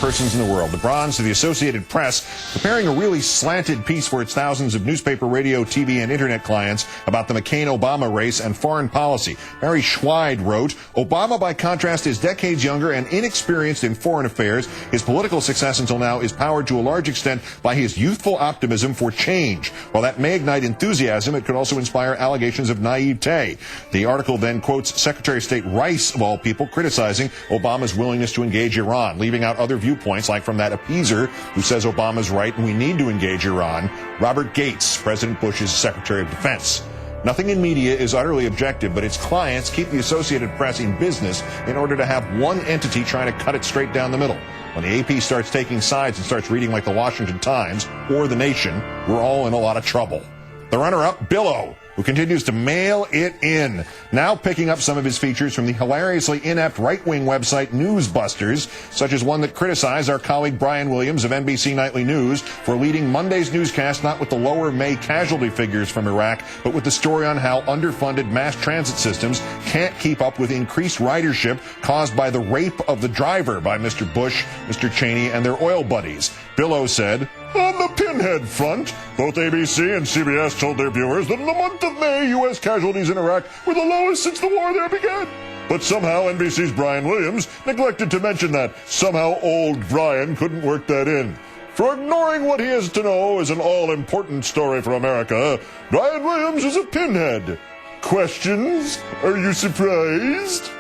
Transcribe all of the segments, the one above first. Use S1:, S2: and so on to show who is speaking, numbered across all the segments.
S1: persons in the world. The Bronze to the Associated Press, preparing a really slanted piece for its thousands of newspaper, radio, TV, and internet clients about the McCain-Obama race and foreign policy. Mary Schweid wrote, Obama, by contrast, is decades younger and inexperienced in foreign affairs. His political success until now is powered to a large extent by his youthful optimism for change. While that may ignite enthusiasm, it could also inspire allegations of naivete. The article then quotes Secretary of State Rice, of all people, criticizing Obama's willingness to engage Iran, leaving out other viewpoints, like from that appeaser who says Obama's right and we need to engage Iran, Robert Gates, President Bush's Secretary of Defense. Nothing in media is utterly objective, but its clients keep the Associated Press in business in order to have one entity trying to cut it straight down the middle. When the AP starts taking sides and starts reading like the Washington Times or The Nation, we're all in a lot of trouble. The runner-up, Billo, who continues to mail it in, now picking up some of his features from the hilariously inept right-wing website Newsbusters, such as one that criticized our colleague Brian Williams of NBC Nightly News for leading Monday's newscast not with the lower May casualty figures from Iraq, but with the story on how underfunded mass transit systems can't keep up with increased ridership caused by the rape of the driver by Mr. Bush, Mr. Cheney, and their oil buddies. Billo said, on the pinhead front, both ABC and CBS told their viewers that in the month of May, U.S. casualties in Iraq were the lowest since the war there began. But somehow NBC's Brian Williams neglected to mention that. Somehow old Brian couldn't work that in. For ignoring what he has to know is an all-important story for America, Brian Williams is a pinhead. Questions? Are you surprised?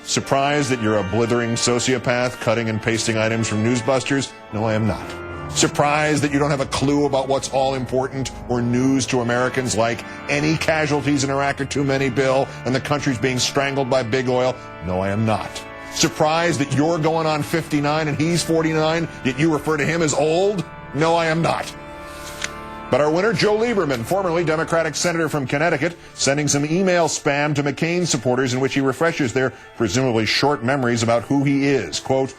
S1: Surprised that you're a blithering sociopath cutting and pasting items from Newsbusters? No, I am not. Surprised that you don't have a clue about what's all important or news to Americans, like any casualties in Iraq are too many, Bill, and the country's being strangled by big oil? No, I am not. Surprised that you're going on 59 and he's 49, yet you refer to him as old? No, I am not. But our winner, Joe Lieberman, formerly Democratic senator from Connecticut, sending some email spam to McCain supporters in which he refreshes their presumably short memories about who he is. Quote,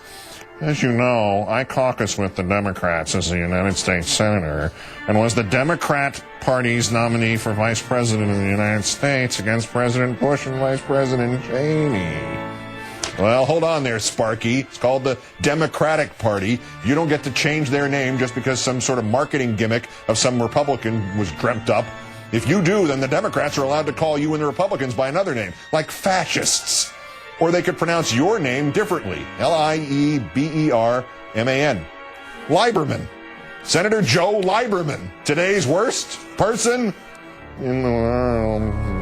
S1: as you know, I caucus with the Democrats as a United States Senator and was the Democrat Party's nominee for Vice President of the United States against President Bush and Vice President Cheney. Well, hold on there, Sparky. It's called the Democratic Party. You don't get to change their name just because some sort of marketing gimmick of some Republican was dreamt up. If you do, then the Democrats are allowed to call you and the Republicans by another name, like fascists. Or they could pronounce your name differently, Lieberman. Lieberman. Senator Joe Lieberman, today's worst person in the world.